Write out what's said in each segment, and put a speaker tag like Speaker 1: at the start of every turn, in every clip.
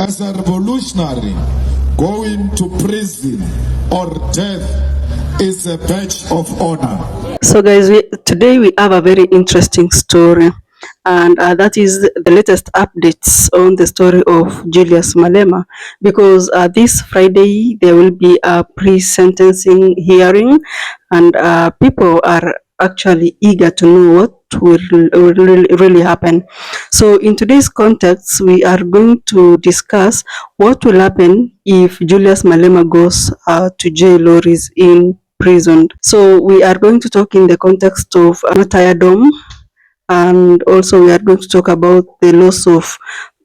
Speaker 1: as a revolutionary, going to prison or death is a badge of honor.
Speaker 2: So guys, today we have a very interesting story, and that is the latest updates on the story of Julius Malema, because this Friday there will be a pre-sentencing hearing, and people are actually eager to know what will really happen. So in today's context, we are going to discuss what will happen if Julius Malema goes to jail or is in prison. So we are going to talk in the context of martyrdom, and also we are going to talk about the loss of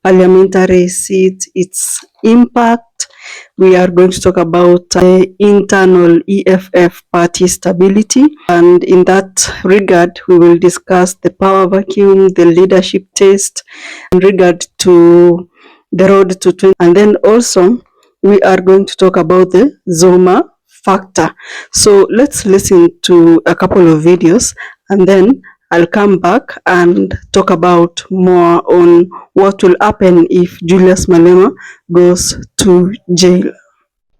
Speaker 2: parliamentary seat, its impact. We are going to talk about internal EFF party stability, and in that regard we will discuss the power vacuum, the leadership test in regard to the road to 20, and then also we are going to talk about the Zoma factor. So let's listen to a couple of videos, and then I'll come back and talk about more on what will happen if Julius Malema goes to jail.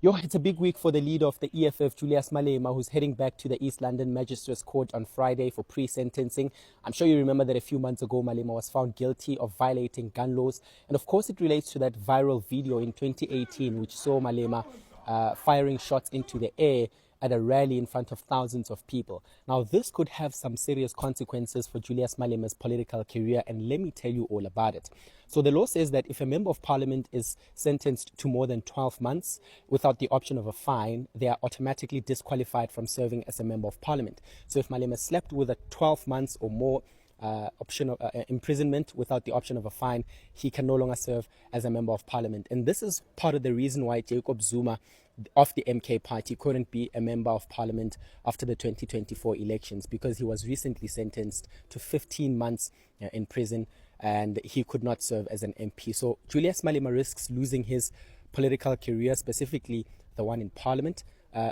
Speaker 3: It's a big week for the leader of the EFF, Julius Malema, who's heading back to the East London Magistrates Court on Friday for pre-sentencing. I'm sure you remember that a few months ago, Malema was found guilty of violating gun laws. And of course, it relates to that viral video in 2018, which saw Malema firing shots into the air at a rally in front of thousands of people. Now, this could have some serious consequences for Julius Malema's political career, and let me tell you all about it. So the law says that if a member of parliament is sentenced to more than 12 months without the option of a fine, they are automatically disqualified from serving as a member of parliament. So if Malema slept with a 12 months or more option of imprisonment without the option of a fine, he can no longer serve as a member of parliament. And this is part of the reason why Jacob Zuma of the MK party couldn't be a member of parliament after the 2024 elections, because he was recently sentenced to 15 months in prison and he could not serve as an MP. So Julius Malema risks losing his political career, specifically the one in parliament.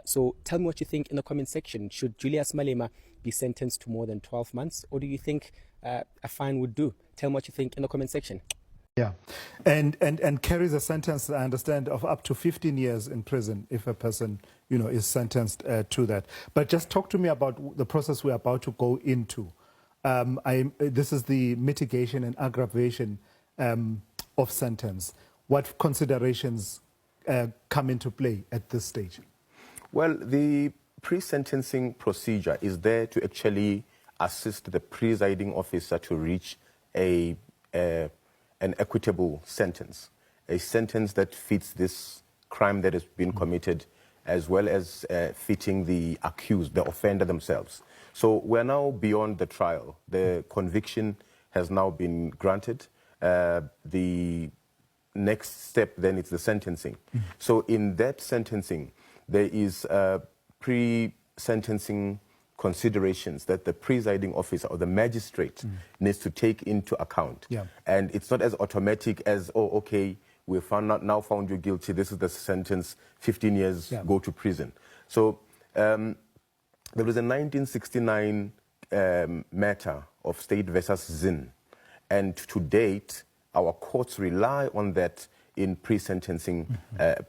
Speaker 3: So tell me what you think in the comment section. Should Julius Malema be sentenced to more than 12 months, or do you think a fine would do? Tell me what you think in the comment section.
Speaker 4: Yeah, and carries a sentence, I understand, of up to 15 years in prison if a person, is sentenced to that. But just talk to me about the process we're about to go into. This is the mitigation and aggravation of sentence. What considerations come into play at this stage?
Speaker 5: Well, the pre-sentencing procedure is there to actually assist the presiding officer to reach an equitable sentence, a sentence that fits this crime that has been committed, as well as fitting the accused, the offender themselves. So we're now beyond the trial. The conviction has now been granted. The next step then is the sentencing. So in that sentencing, there is pre-sentencing considerations that the presiding officer or the magistrate needs to take into account.
Speaker 4: Yeah.
Speaker 5: And it's not as automatic as, oh, okay, we've now found you guilty, this is the sentence, 15 years, go to prison. So there was a 1969 matter of State versus Zinn. And to date, our courts rely on that in pre-sentencing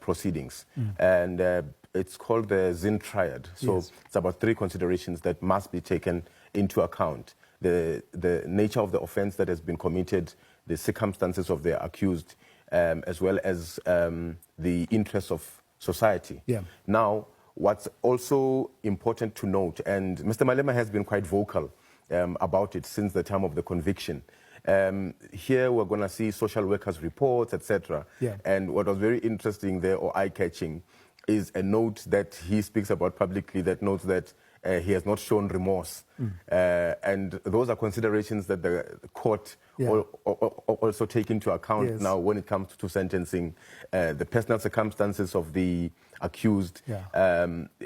Speaker 5: proceedings. And it's called the Zinn triad. So it's about 3 considerations that must be taken into account. The nature of the offense that has been committed, the circumstances of the accused, as well as the interests of society. Yeah. Now, what's also important to note, and Mr. Malema has been quite vocal about it since the time of the conviction. Here we're going to see social workers' reports, etc. Yeah. And what was very interesting there, or eye-catching, is a note that he speaks about publicly that notes that he has not shown remorse. And those are considerations that the court also take into account now when it comes to sentencing. The personal circumstances of the accused,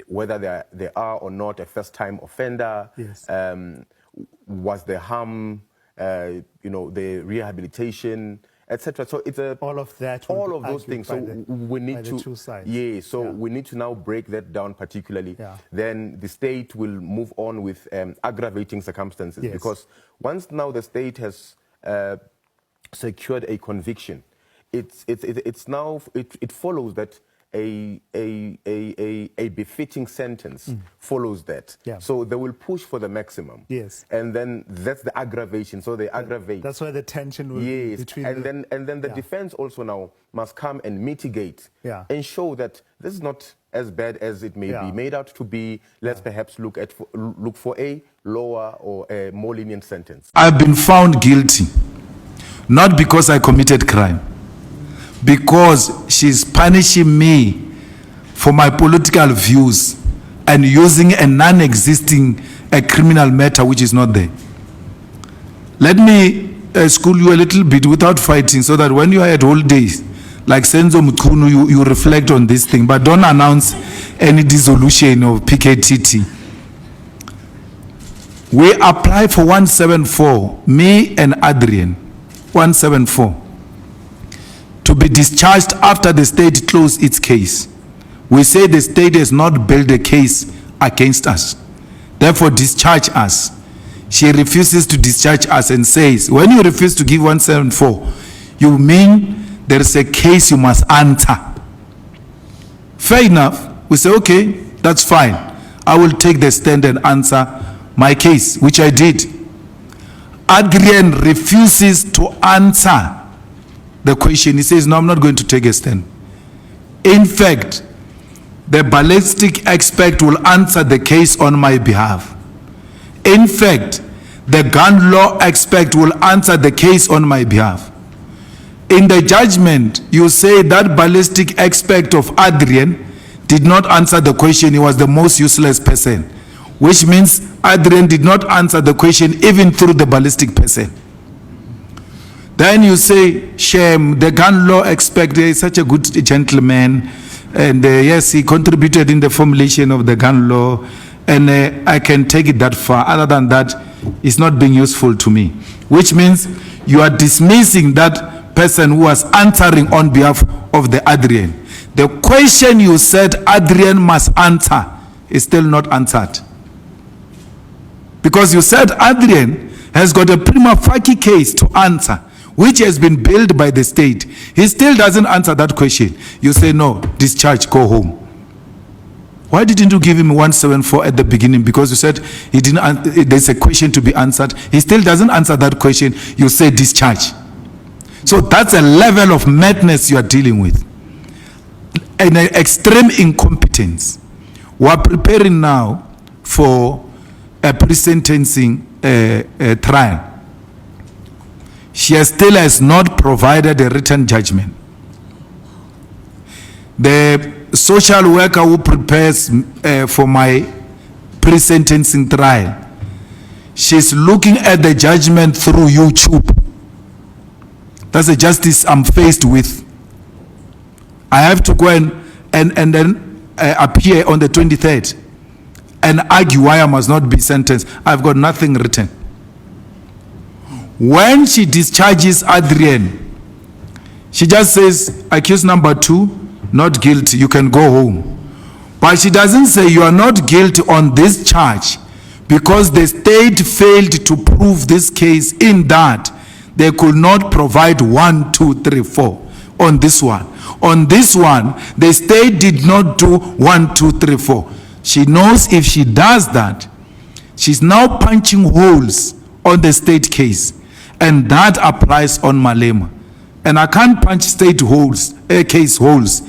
Speaker 5: whether they are or not a first-time offender, was the harm, the rehabilitation, etc. So it's all of those things. So we need to we need to now break that down particularly. Then the state will move on with aggravating circumstances, because once now the state has secured a conviction, it follows that a befitting sentence follows that.
Speaker 4: Yeah.
Speaker 5: So they will push for the maximum.
Speaker 4: Yes.
Speaker 5: And then that's the aggravation. So they aggravate.
Speaker 4: That's why the tension will be between
Speaker 5: and then the defense also now must come and mitigate and show that this is not as bad as it may be made out to be. Let's perhaps look for a lower or a more lenient sentence.
Speaker 6: I've been found guilty, not because I committed crime, because she's punishing me for my political views and using a non-existing criminal matter which is not there. Let me school you a little bit without fighting, so that when you are at holidays, like Senzo Mukunu, you reflect on this thing, but don't announce any dissolution of PKTT. We apply for 174, me and Adrian, 174. to be discharged after the state closed its case. We say the state has not built a case against us. Therefore, discharge us. She refuses to discharge us and says, when you refuse to give 174, you mean there is a case you must answer. Fair enough. We say, okay, that's fine. I will take the stand and answer my case, which I did. Adrian refuses to answer the question. He says, no, I'm not going to take a stand. In fact, the ballistic expert will answer the case on my behalf. In fact, the gun law expert will answer the case on my behalf. In the judgment, you say that ballistic expert of Adrian did not answer the question. He was the most useless person, which means Adrian did not answer the question even through the ballistic person. Then you say, shame, the gun law expert is such a good gentleman, and yes, he contributed in the formulation of the gun law, and I can take it that far. Other than that, it's not being useful to me, which means you are dismissing that person who was answering on behalf of the Adrian. The question you said Adrian must answer is still not answered. Because you said Adrian has got a prima facie case to answer, which has been built by the state. He still doesn't answer that question. You say, no, discharge, go home. Why didn't you give him 174 at the beginning? Because you said he didn't. There's a question to be answered. He still doesn't answer that question. You say discharge. So that's a level of madness you are dealing with. An extreme incompetence. We are preparing now for a pre-sentencing trial. She still has not provided a written judgment. The social worker who prepares for my pre-sentencing trial, she's looking at the judgment through YouTube. That's the justice I'm faced with. I have to go and then appear on the 23rd and argue why I must not be sentenced. I've got nothing written. When she discharges Adrian, she just says, accused number 2, not guilty, you can go home. But she doesn't say you are not guilty on this charge because the state failed to prove this case in that they could not provide 1, 2, 3, 4 on this one. On this one, the state did not do 1, 2, 3, 4. She knows if she does that, she's now punching holes on the state case. And that applies on Malema. And I can't punch state holes, case holes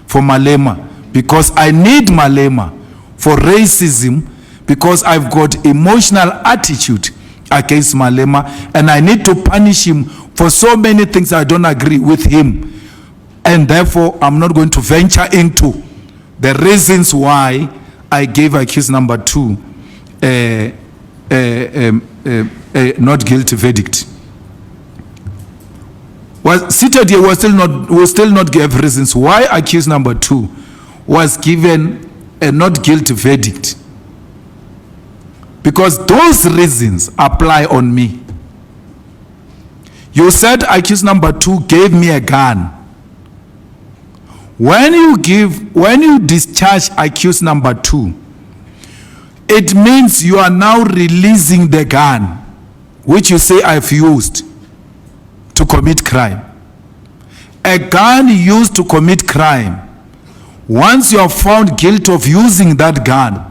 Speaker 6: for Malema because I need Malema for racism because I've got emotional attitude against Malema and I need to punish him for so many things I don't agree with him. And therefore, I'm not going to venture into the reasons why I gave accused number 2 not guilty verdict. Was seated here, will still not give reasons why accused number 2 was given a not guilty verdict. Because those reasons apply on me. You said accused number 2 gave me a gun. When you discharge accused number 2, it means you are now releasing the gun, which you say I've used to commit crime. A gun used to commit crime, once you are found guilty of using that gun,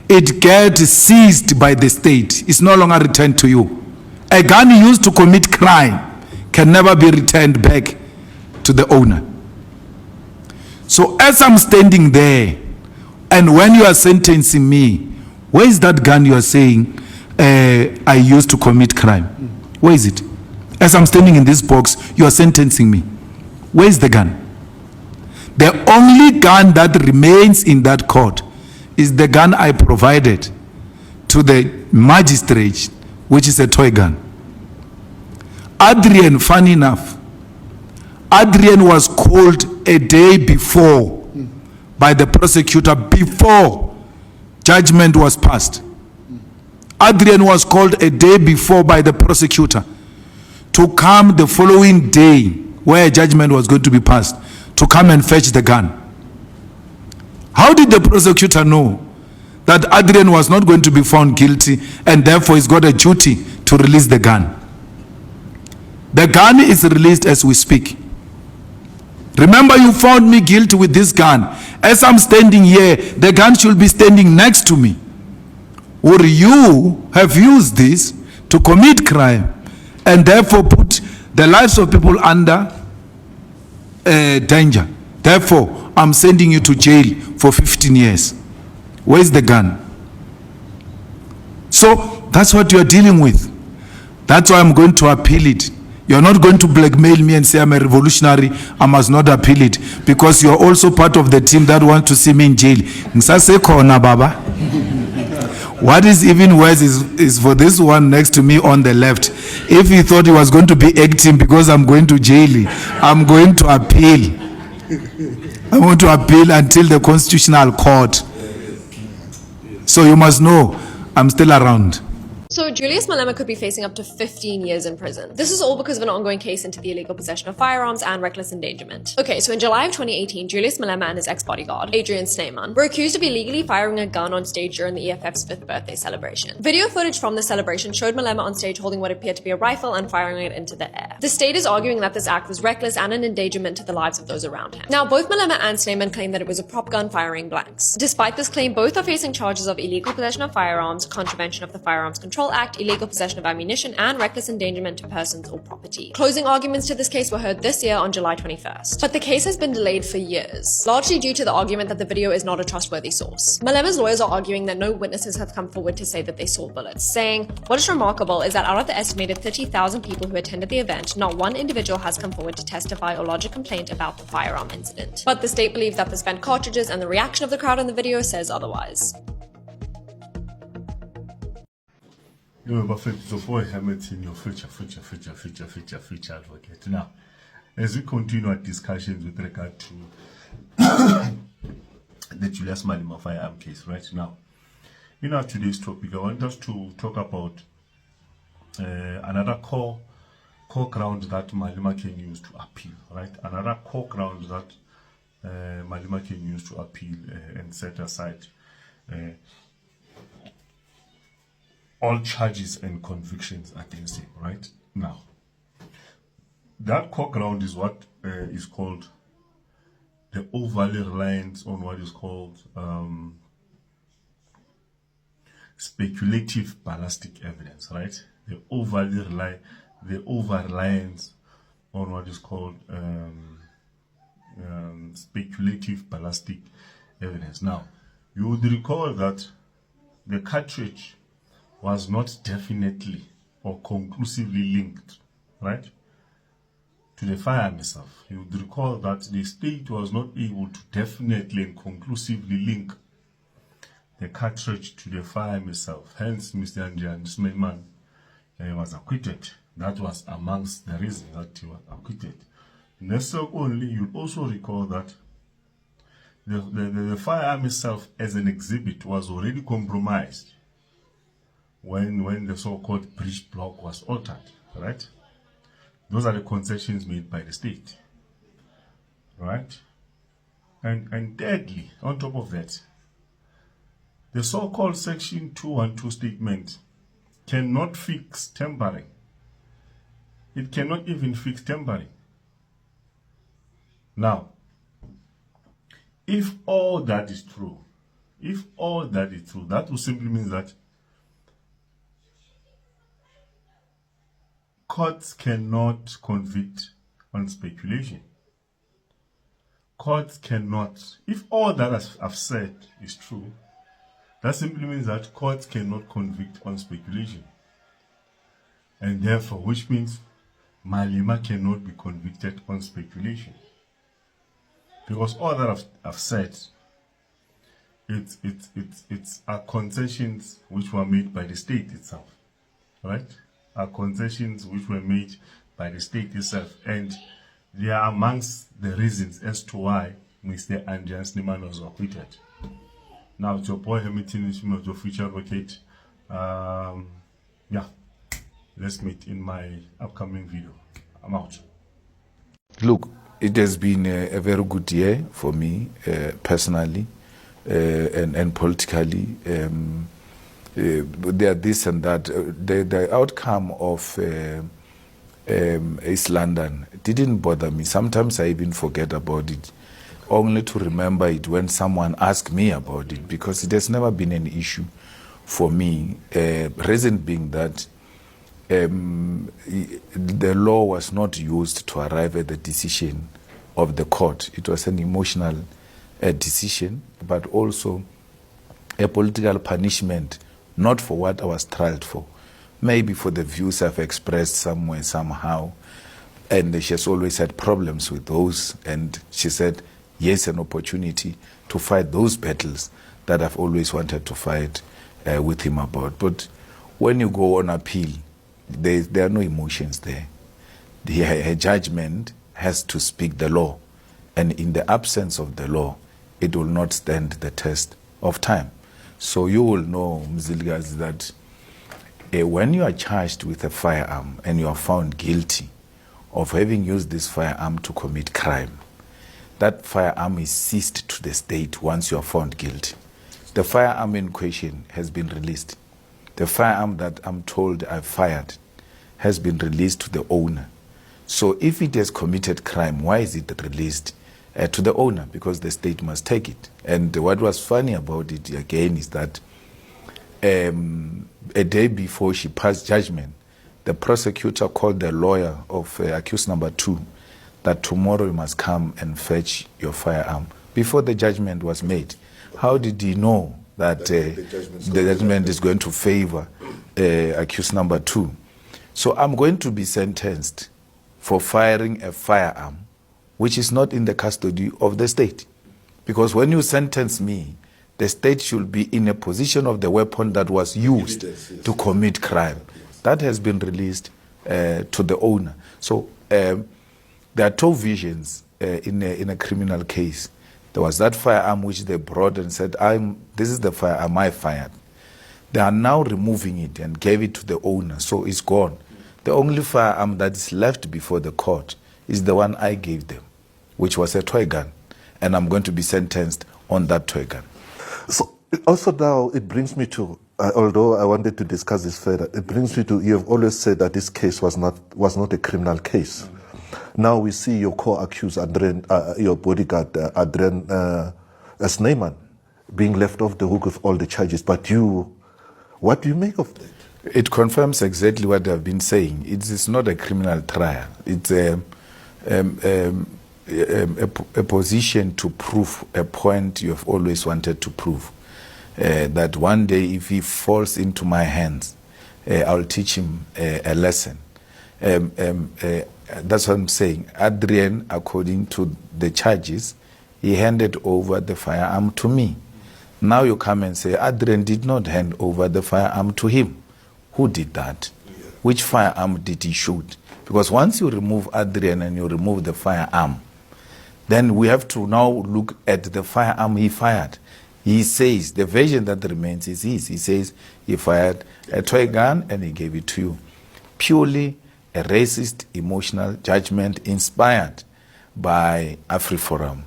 Speaker 6: it gets seized by the state. It's no longer returned to you. A gun used to commit crime can never be returned back to the owner. So as I'm standing there, and when you are sentencing me, where is that gun you are saying I used to commit crime? Where is it? As I'm standing in this box, you are sentencing me. Where is the gun? The only gun that remains in that court is the gun I provided to the magistrate, which is a toy gun. Adrian, funny enough, Adrian was called a day before by the prosecutor before judgment was passed. Adrian was called a day before by the prosecutor to come the following day where judgment was going to be passed, to come and fetch the gun. How did the prosecutor know that Adrian was not going to be found guilty and therefore he's got a duty to release the gun? The gun is released as we speak. Remember, you found me guilty with this gun. As I'm standing here, the gun should be standing next to me. Or you have used this to commit crime and therefore put the lives of people under danger. Therefore, I'm sending you to jail for 15 years. Where's the gun? So that's what you're dealing with. That's why I'm going to appeal it. You're not going to blackmail me and say I'm a revolutionary, I must not appeal it, because you're also part of the team that wants to see me in jail. Baba. What is even worse is for this one next to me on the left. If he thought he was going to be acting because I'm going to jail, I'm going to appeal. I want to appeal until the Constitutional Court. So you must know, I'm still around.
Speaker 7: So Julius Malema could be facing up to 15 years in prison. This is all because of an ongoing case into the illegal possession of firearms and reckless endangerment. Okay, so in July of 2018, Julius Malema and his ex-bodyguard, Adrian Snyman, were accused of illegally firing a gun on stage during the EFF's 5th birthday celebration. Video footage from the celebration showed Malema on stage holding what appeared to be a rifle and firing it into the air. The state is arguing that this act was reckless and an endangerment to the lives of those around him. Now, both Malema and Snyman claim that it was a prop gun firing blanks. Despite this claim, both are facing charges of illegal possession of firearms, contravention of the Firearms Control Act, illegal possession of ammunition, and reckless endangerment to persons or property. Closing arguments to this case were heard this year on July 21st. But the case has been delayed for years, largely due to the argument that the video is not a trustworthy source. Malema's lawyers are arguing that no witnesses have come forward to say that they saw bullets, saying, "What is remarkable is that out of the estimated 30,000 people who attended the event, not one individual has come forward to testify or lodge a complaint about the firearm incident." But the state believes that the spent cartridges and the reaction of the crowd in the video says otherwise.
Speaker 8: You know, but so for Hamilton, your future advocate. Now, as we continue our discussions with regard to the Julius Malema firearm case right now, in our today's topic, I want us to talk about another core ground that Malema can use to appeal, right? Another core ground that Malema can use to appeal and set aside all charges and convictions against him, right? Now, that core ground is what is called the overly reliance on what is called speculative ballistic evidence, right? The over-reliance on what is called speculative ballistic evidence. Now, you would recall that the cartridge was not definitely or conclusively linked, right, to the firearm itself. You would recall that the state was not able to definitely and conclusively link the cartridge to the firearm itself. Hence, Mr. Adrian Snyman was acquitted. That was amongst the reasons that he was acquitted. Secondly, you also recall that the firearm itself as an exhibit was already compromised when the so-called breech block was altered, right? Those are the concessions made by the state, right? And thirdly, on top of that, the so-called Section 212 statement cannot fix tampering. It cannot even fix tampering. Now, if all that is true, that will simply mean that courts cannot convict on speculation. Courts cannot. If all that I've said is true, that simply means that courts cannot convict on speculation. And therefore, which means Malema cannot be convicted on speculation. Because all that I've said, it's are concessions which were made by the state itself, right? Are concessions which were made by the state itself, and they are amongst the reasons as to why Mr. Adrian Snyman was acquitted. Now, to your boy Hamilton is your future advocate. Yeah, let's meet in my upcoming video. I'm out.
Speaker 6: Look, it has been a very good year for me personally and politically. There are this and that. The outcome of East London didn't bother me. Sometimes I even forget about it, only to remember it when someone asks me about it, because it has never been an issue for me. Reason being that the law was not used to arrive at the decision of the court. It was an emotional decision, but also a political punishment, not for what I was tried for, maybe for the views I've expressed somewhere, somehow. And she has always had problems with those. And she said, yes, an opportunity to fight those battles that I've always wanted to fight with him about. But when you go on appeal, there are no emotions there. Her judgment has to speak the law. And in the absence of the law, it will not stand the test of time. So you will know, Mzilgas, that when you are charged with a firearm and you are found guilty of having used this firearm to commit crime, that firearm is seized to the state once you are found guilty. The firearm in question has been released. The firearm that I'm told I fired has been released to the owner. So if it has committed crime, why is it released to the owner? Because the state must take it. And what was funny about it again is that a day before she passed judgment, the prosecutor called the lawyer of accused number 2 that tomorrow you must come and fetch your firearm before the judgment was made. How did he know that the judgment is going to favor accused number 2? So I'm going to be sentenced for firing a firearm which is not in the custody of the state. Because when you sentence me, the state should be in a position of the weapon that was used to commit crime. That has been released to the owner. So there are two visions in a criminal case. There was that firearm which they brought and said, this is the firearm I fired. They are now removing it and gave it to the owner, so it's gone. The only firearm that is left before the court is the one I gave them, which was a toy gun. And I'm going to be sentenced on that toy gun.
Speaker 9: So also now it brings me to, although I wanted to discuss this further, it brings me to, you have always said that this case was not a criminal case. Now we see your co-accused, your bodyguard, Adrian Snyman, being left off the hook with all the charges. But you, what do you make of that?
Speaker 6: It confirms exactly what I've been saying. It is not a criminal trial. It's a position to prove a point you have always wanted to prove. That one day, if he falls into my hands, I'll teach him a lesson. That's what I'm saying. Adrian, according to the charges, he handed over the firearm to me. Now you come and say, Adrian did not hand over the firearm to him. Who did that? Which firearm did he shoot? Because once you remove Adrian and you remove the firearm, then we have to now look at the firearm he fired. He says, the version that remains is his. He says he fired a toy gun and he gave it to you. Purely a racist, emotional judgment inspired by AfriForum.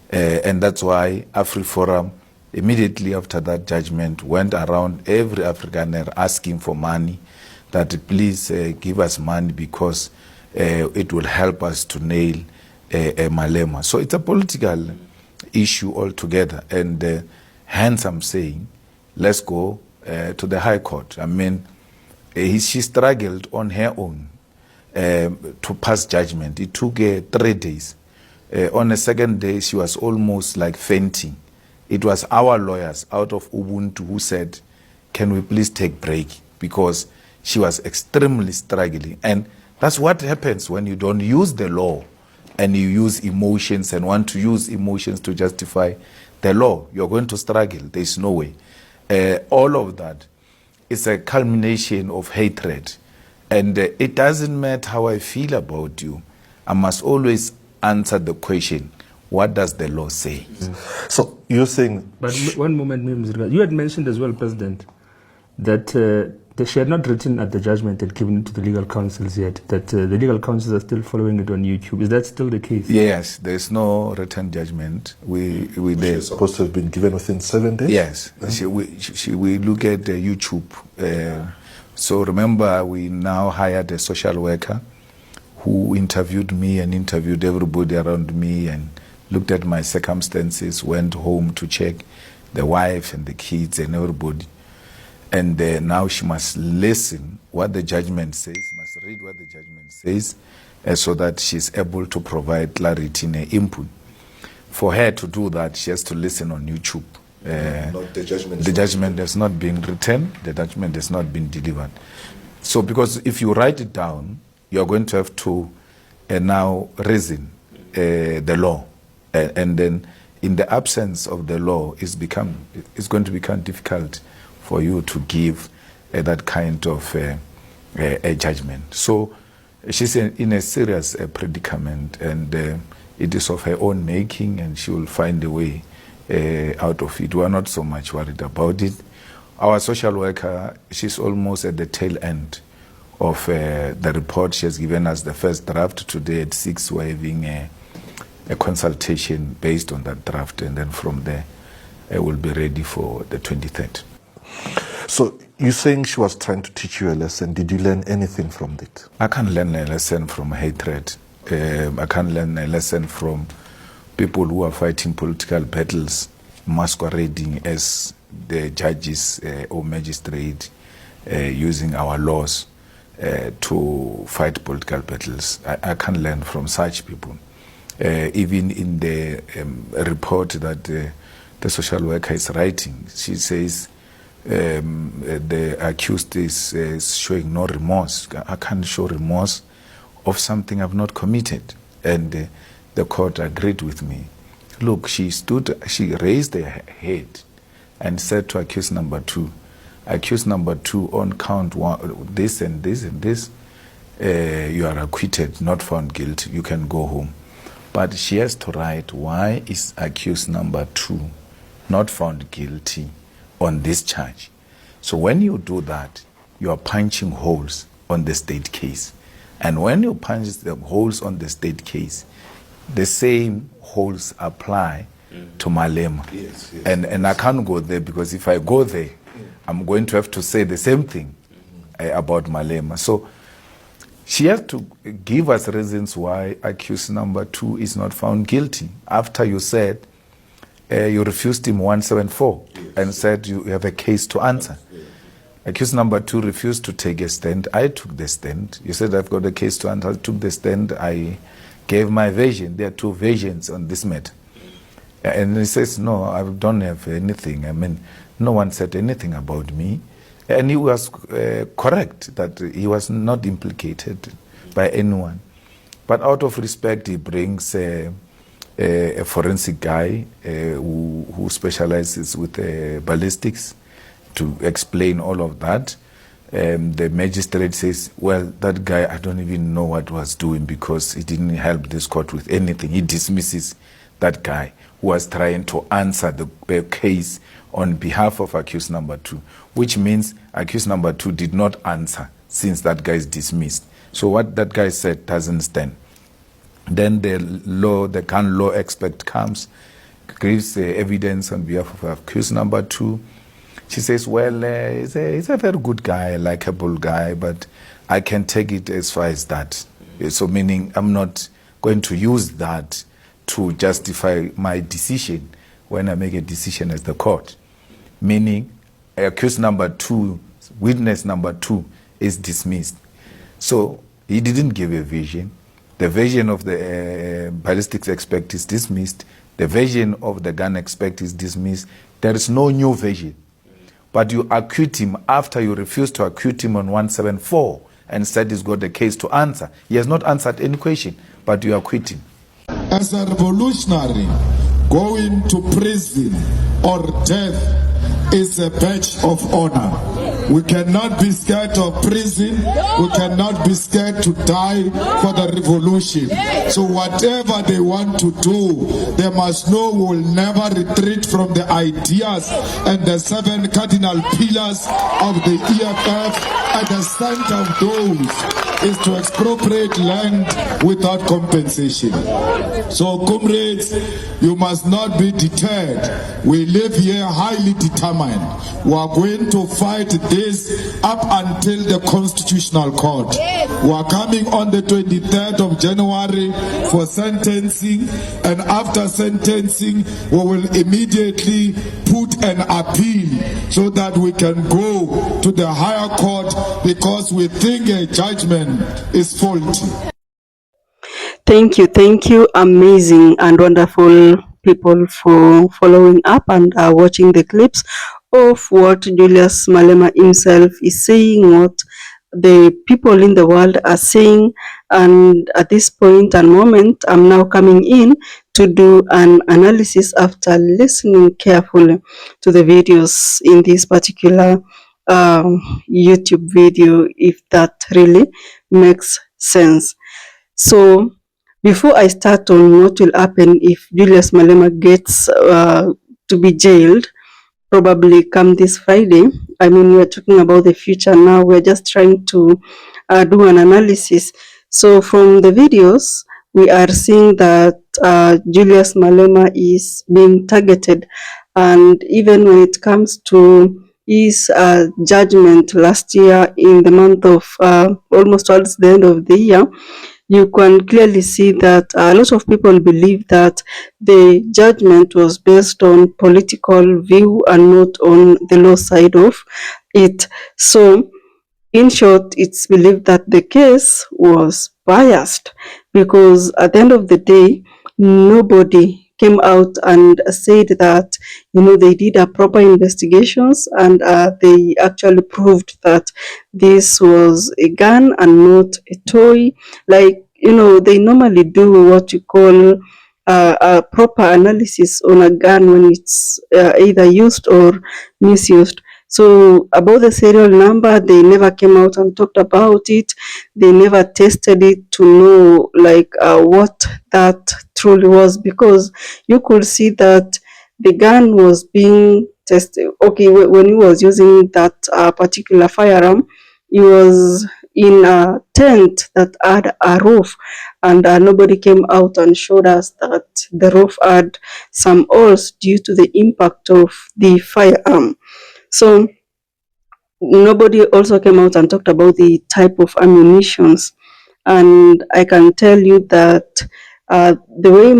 Speaker 6: And that's why AfriForum, immediately after that judgment, went around every Afrikaner asking for money, that please give us money because it will help us to nail Malema. So it's a political issue altogether, and hence I'm saying, let's go to the High Court. I mean, she struggled on her own to pass judgment. It took 3 days. On the second day, she was almost like fainting. It was our lawyers out of Ubuntu who said, can we please take break? Because she was extremely struggling. And that's what happens when you don't use the law and you use emotions and want to use emotions to justify the law. You're going to struggle. There's no way. All of that is a culmination of hatred. And it doesn't matter how I feel about you. I must always answer the question, what does the law say?
Speaker 9: So you're saying...
Speaker 10: But one moment, you had mentioned as well, President, that she had not written at the judgment and given it to the legal counsels yet, that the legal counsels are still following it on YouTube. Is that still the case?
Speaker 6: Yes, there's no written judgment.
Speaker 9: She's supposed to have been given within 7 days?
Speaker 6: Yes. We look at YouTube. So remember, we now hired a social worker who interviewed me and interviewed everybody around me and looked at my circumstances, went home to check the wife and the kids and everybody. And now she must listen what the judgment says, must read what the judgment says, so that she's able to provide clarity in her input. For her to do that, she has to listen on YouTube.
Speaker 9: The
Speaker 6: judgment has not been written, the judgment has not been delivered. So because if you write it down, you're going to have to now reason the law. And then in the absence of the law, it's going to become difficult for you to give that kind of a judgment. So she's in a serious predicament, and it is of her own making, and she will find a way out of it. We are not so much worried about it. Our social worker, she's almost at the tail end of the report. She has given us the first draft. Today at 6, we're having a consultation based on that draft, and then from there we'll be ready for the 23rd.
Speaker 9: So you're saying she was trying to teach you a lesson. Did you learn anything from it?
Speaker 6: I can't learn a lesson from hatred. I can't learn a lesson from people who are fighting political battles, masquerading as the judges or magistrate, using our laws to fight political battles. I can't learn from such people. Even in the report that the social worker is writing, she says the accused is showing no remorse. I can't show remorse of something I've not committed. And the court agreed with me. Look, she raised her head and said to accused number 2, accused number 2, on count 1, this and this and this, you are acquitted, not found guilty, you can go home. But she has to write, why is accused number 2 not found guilty on this charge? So when you do that, you are punching holes on the state case. And when you punch the holes on the state case, the same holes apply to Malema.
Speaker 9: Yes.
Speaker 6: And I can't go there, because if I go there, I'm going to have to say the same thing about Malema. So she has to give us reasons why accused number 2 is not found guilty. After you said you refused him 174 and said you have a case to answer. Accused number 2 refused to take a stand. I took the stand. You said I've got a case to answer. I took the stand. I gave my version. There are 2 versions on this matter. And he says, no, I don't have anything. I mean, no one said anything about me. And he was correct that he was not implicated by anyone. But out of respect, he brings a forensic guy who specializes with ballistics to explain all of that. The magistrate says, well, that guy, I don't even know what was doing, because he didn't help this court with anything. He dismisses that guy who was trying to answer the case on behalf of accused number 2, which means accused number 2 did not answer since that guy is dismissed. So what that guy said doesn't stand. Then the gun law expert comes, gives evidence on behalf of accused number 2. She says, well, he's a very good guy, a likable guy, but I can take it as far as that. So meaning I'm not going to use that to justify my decision when I make a decision as the court. Meaning, accused number 2, witness number 2 is dismissed. So he didn't give a version. The version of the ballistics expert is dismissed. The version of the gun expert is dismissed. There is no new version. But you acquit him after you refused to acquit him on 174 and said he's got the case to answer. He has not answered any question, but you acquit him.
Speaker 1: As a revolutionary, going to prison or death is a badge of honor. We cannot be scared of prison. We cannot be scared to die for the revolution. So whatever they want to do, they must know we will never retreat from the ideas and the 7 cardinal pillars of the EFF. At the center of those is to expropriate land without compensation. So comrades, you must not be deterred. We live here highly determined. We are going to fight this up until the Constitutional Court. We are coming on the 23rd of January for sentencing, and after sentencing we will immediately put an appeal so that we can go to the higher court, because we think a judgment is faulty.
Speaker 2: Thank you, amazing and wonderful people for following up and watching the clips of what Julius Malema himself is saying, what the people in the world are saying. And at this point and moment, I'm now coming in to do an analysis after listening carefully to the videos in this particular YouTube video, if that really makes sense. So before I start on what will happen if Julius Malema gets to be jailed, probably come this Friday. I mean, we're talking about the future now. We're just trying to do an analysis. So from the videos, we are seeing that Julius Malema is being targeted. And even when it comes to his judgment last year in the month of almost towards the end of the year, you can clearly see that a lot of people believe that the judgment was based on political view and not on the law side of it. So in short, it's believed that the case was biased, because at the end of the day, nobody came out and said that, you know, they did a proper investigations and they actually proved that this was a gun and not a toy. Like, you know, they normally do what you call a proper analysis on a gun when it's either used or misused. So about the serial number, they never came out and talked about it. They never tested it to know like what that truly was, because you could see that the gun was being tested. Okay, when he was using that particular firearm, he was in a tent that had a roof, and nobody came out and showed us that the roof had some holes due to the impact of the firearm. So nobody also came out and talked about the type of ammunitions. And I can tell you that the way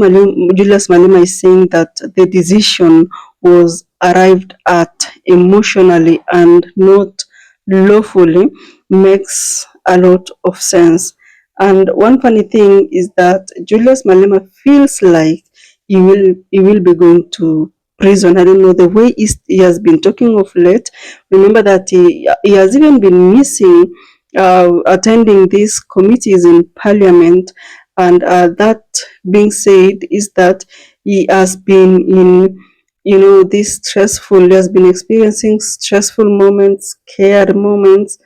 Speaker 2: Julius Malema is saying that the decision was arrived at emotionally and not lawfully makes a lot of sense. And one funny thing is that Julius Malema feels like he will be going to prison. I don't know, the way he has been talking of late. Remember that he has even been missing attending these committees in parliament. And that being said is that he has been in, you know, this stressful, he has been experiencing stressful moments, scared moments,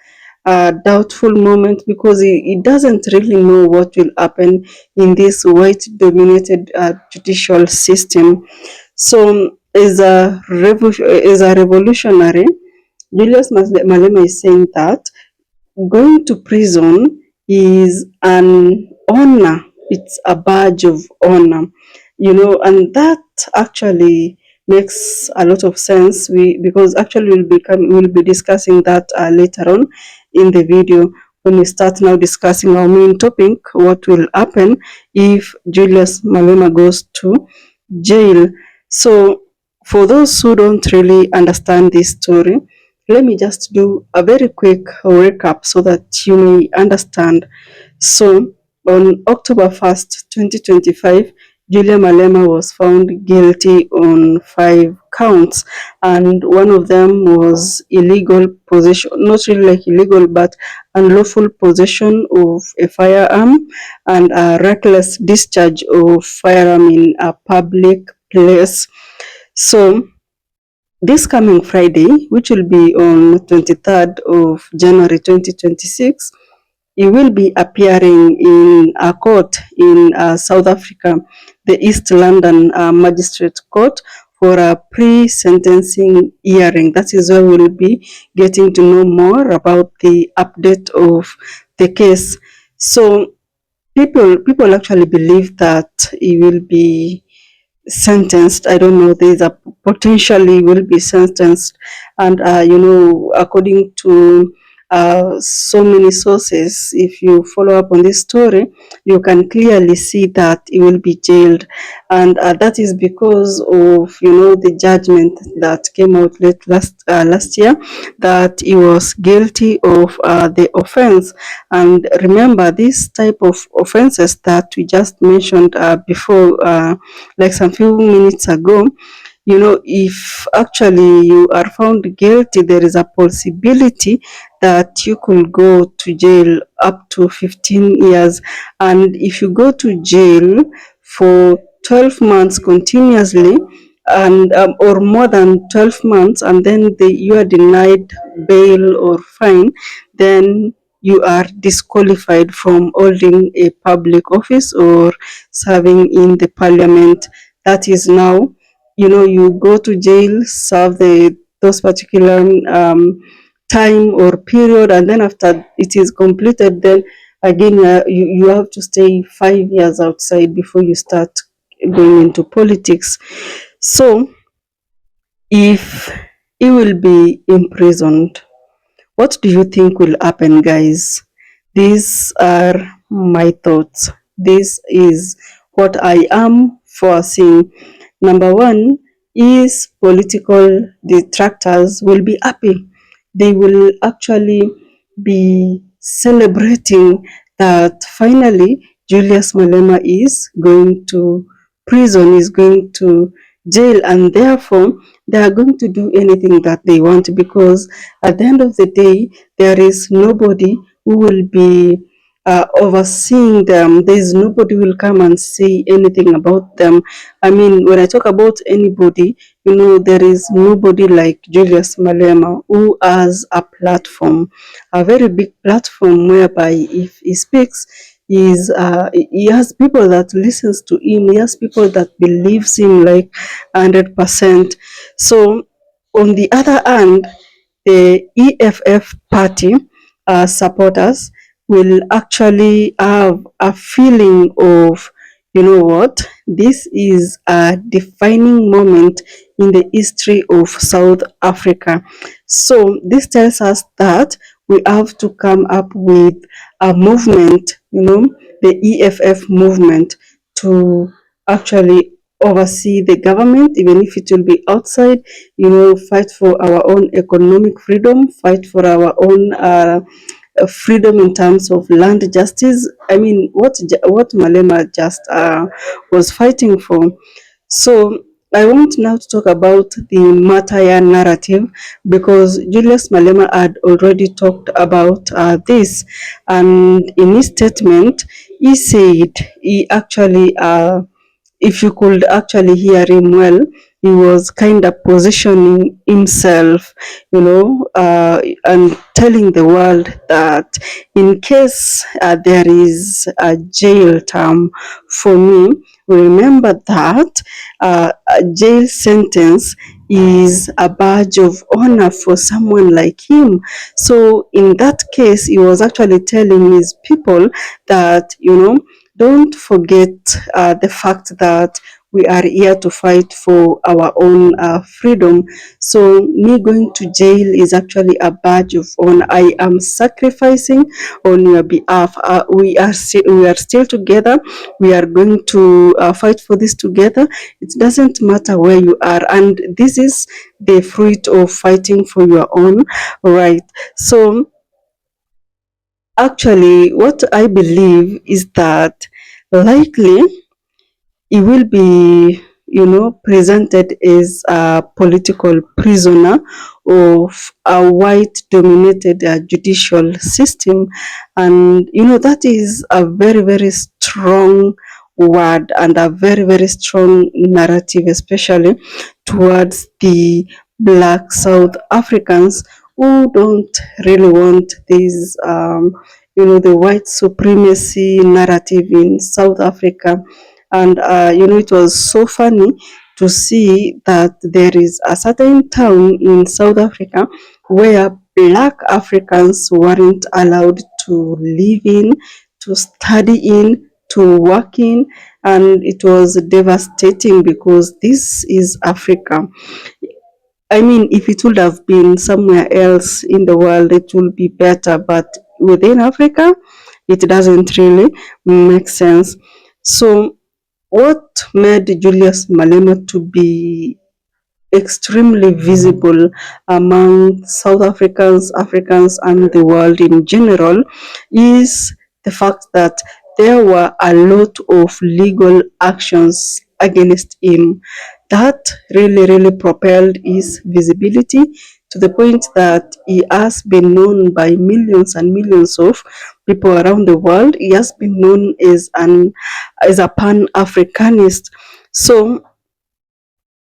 Speaker 2: doubtful moments, because he doesn't really know what will happen in this white dominated judicial system. So as a revolutionary, Julius Malema is saying that going to prison is an honor. It's a badge of honor, you know, and that actually makes a lot of sense. Because actually we'll be discussing that later on in the video. when we start now discussing our main topic, what will happen if Julius Malema goes to jail. So for those who don't really understand this story, let me just do a very quick recap so that you may understand. So on October 1st, 2025, Julia Malema was found guilty on 5 counts, and one of them was illegal possession, not really like illegal, but unlawful possession of a firearm and a reckless discharge of firearm in a public place. So this coming Friday, which will be on 23rd of January 2026, he will be appearing in a court in South Africa, the East London Magistrate Court, for a pre-sentencing hearing. That is where we'll be getting to know more about the update of the case. So people actually believe that he will be sentenced. I don't know, there's a potentially will be sentenced, and according to so many sources, if you follow up on this story, you can clearly see that he will be jailed, and that is because of the judgment that came out last year, that he was guilty of the offense. And remember, this type of offenses that we just mentioned before, like some few minutes ago, if actually you are found guilty, there is a possibility that you could go to jail up to 15 years. And if you go to jail for 12 months continuously, and or more than 12 months, and then you are denied bail or fine, then you are disqualified from holding a public office or serving in the parliament. That is now, you go to jail, serve those particular time or period, and then after it is completed, then again you have to stay 5 years outside before you start going into politics. So if he will be imprisoned, what do you think will happen, guys? These are my thoughts. This is what I am foreseeing. Number one is political detractors will be happy. They will actually be celebrating that finally Julius Malema is going to prison, is going to jail, and therefore they are going to do anything that they want, because at the end of the day, there is nobody who will be overseeing them. There is nobody who will come and say anything about them. I mean, when I talk about anybody, there is nobody like Julius Malema, who has a platform, a very big platform, whereby if he speaks, he has people that listens to him. He has people that believes him like 100%. So on the other hand, the EFF party supporters will actually have a feeling of, what, this is a defining moment in the history of South Africa. So this tells us that we have to come up with a movement, the EFF movement, to actually oversee the government, even if it will be outside, fight for our own economic freedom, fight for our own freedom in terms of land justice. I mean, what Malema just was fighting for. So I want now to talk about the Mataya narrative, because Julius Malema had already talked about this, and in his statement, he said he actually, if you could actually hear him well, he was kind of positioning himself, and telling the world that in case there is a jail term for me, remember that a jail sentence is a badge of honor for someone like him. So in that case, he was actually telling his people that, don't forget the fact that we are here to fight for our own freedom. So me going to jail is actually a badge of honor. I am sacrificing on your behalf. We are still together. We are going to fight for this together. It doesn't matter where you are, and this is the fruit of fighting for your own right. So actually, what I believe is that likely he will be, presented as a political prisoner of a white dominated judicial system. And, that is a very, very strong word and a very, very strong narrative, especially towards the Black South Africans who don't really want this, the white supremacy narrative in South Africa. And it was so funny to see that there is a certain town in South Africa where Black Africans weren't allowed to live in, to study in, to work in, and it was devastating because this is Africa. I mean, if it would have been somewhere else in the world, it would be better, but within Africa, it doesn't really make sense. So what made Julius Malema to be extremely visible among South Africans, and the world in general is the fact that there were a lot of legal actions against him that really, really propelled his visibility to the point that he has been known by millions and millions of people around the world. He has been known as a pan-Africanist. So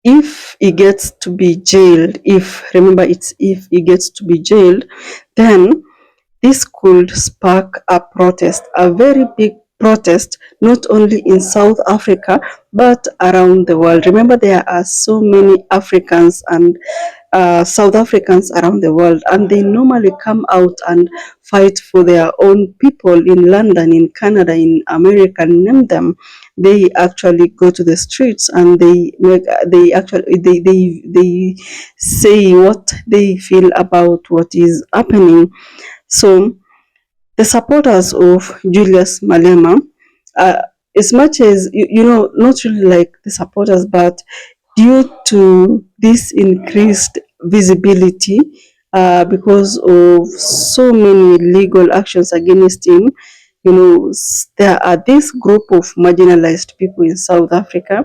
Speaker 2: if he gets to be jailed, if he gets to be jailed, then this could spark a protest, a very big protest, not only in South Africa, but around the world. Remember, there are so many Africans and South Africans around the world, and they normally come out and fight for their own people in London, in Canada, in America, name them. They actually go to the streets and they say what they feel about what is happening. So the supporters of Julius Malema, as much as not really like the supporters, but due to this increased visibility, because of so many legal actions against him, there are this group of marginalized people in South Africa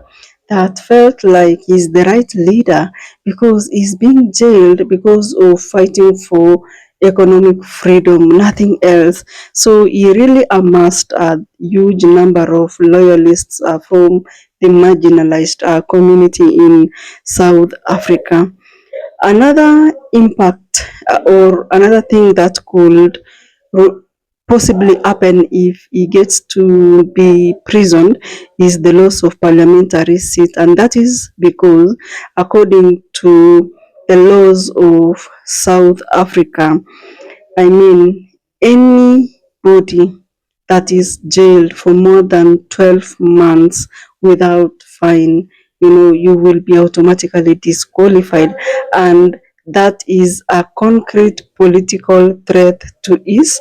Speaker 2: that felt like he's the right leader because he's being jailed because of fighting for economic freedom, nothing else. So he really amassed a huge number of loyalists from the marginalized community in South Africa. Another impact or another thing that could possibly happen if he gets to be prisoned is the loss of parliamentary seat, and that is because according to the laws of South Africa, I mean, anybody that is jailed for more than 12 months without fine, you will be automatically disqualified. And that is a concrete political threat to his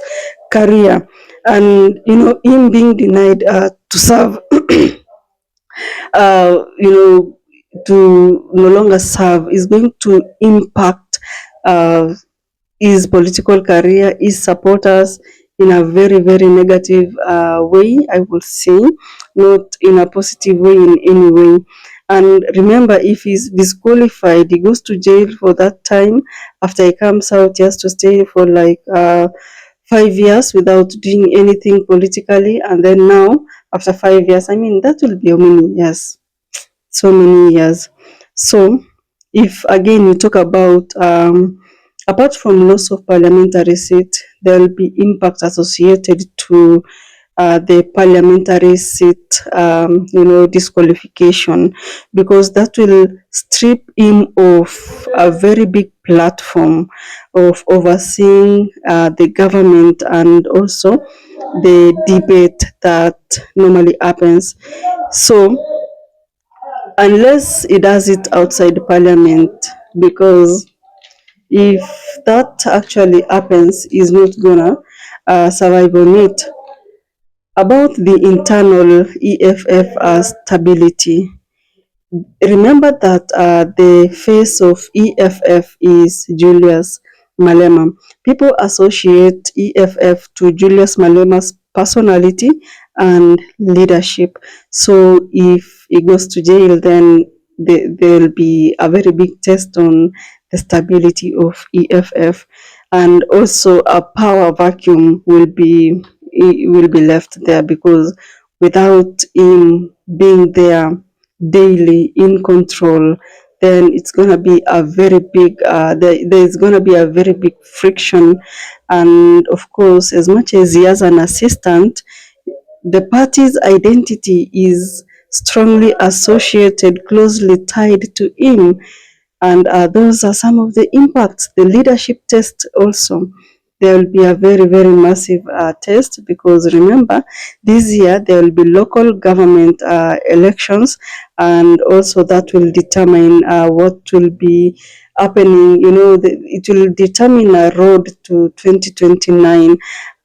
Speaker 2: career. And, him being denied to serve, to no longer serve is going to impact his political career, his supporters in a very, very negative way, I will say, not in a positive way in any way. And remember, if he's disqualified, he goes to jail for that time. After he comes out, he has to stay for like 5 years without doing anything politically. And then now, after 5 years, I mean, that will be how many years? So many years. So, if again you talk about apart from loss of parliamentary seat, there will be impact associated to the parliamentary seat, disqualification, because that will strip him of a very big platform of overseeing the government and also the debate that normally happens. So unless he does it outside parliament, because if that actually happens, he's not gonna survive on it. About the internal EFF stability, remember that the face of EFF is Julius Malema. People associate EFF to Julius Malema's personality and leadership. So if he goes to jail, then there will be a very big test on the stability of EFF, and also a power vacuum will be left there, because without him being there daily in control, then it's going to be a very big there's going to be a very big friction. And of course, as much as he has an assistant, the party's identity is strongly associated, closely tied to him. And those are some of the impacts. The leadership test also, there will be a very, very massive test, because remember, this year there will be local government elections, and also that will determine what will be happening. It will determine a road to 2029,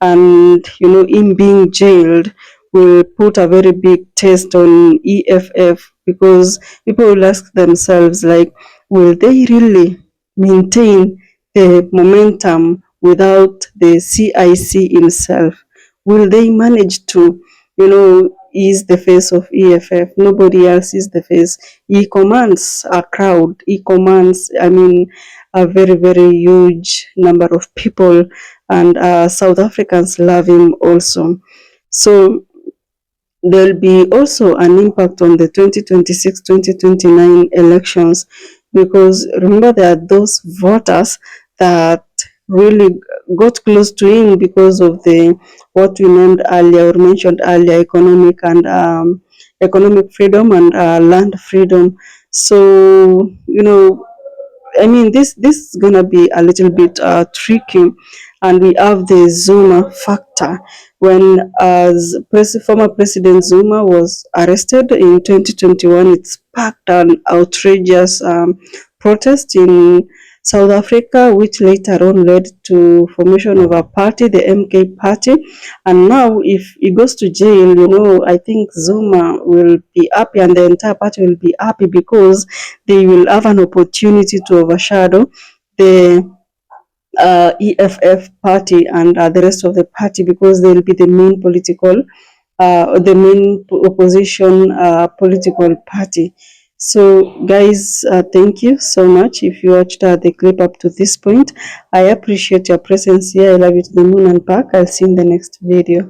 Speaker 2: and him being jailed will put a very big test on EFF, because people will ask themselves, like, will they really maintain the momentum without the CIC himself? Will they manage to, ease the face of EFF? Nobody else is the face. He commands a crowd. He commands, a very, very huge number of people, and South Africans love him also. So there will be also an impact on the 2026-2029 elections, because remember, there are those voters that really got close to him because of the what we named earlier or mentioned earlier, economic freedom and land freedom. So this is gonna be a little bit tricky, and we have the Zuma factor. When former President Zuma was arrested in 2021, it sparked an outrageous protest in South Africa, which later on led to formation of a party, the MK party. And now, if he goes to jail, I think Zuma will be happy, and the entire party will be happy, because they will have an opportunity to overshadow the EFF party and the rest of the party, because they will be the main opposition political party. So guys, thank you so much if you watched the clip up to this point. I appreciate your presence here. I love you to the moon and back. I'll see you in the next video.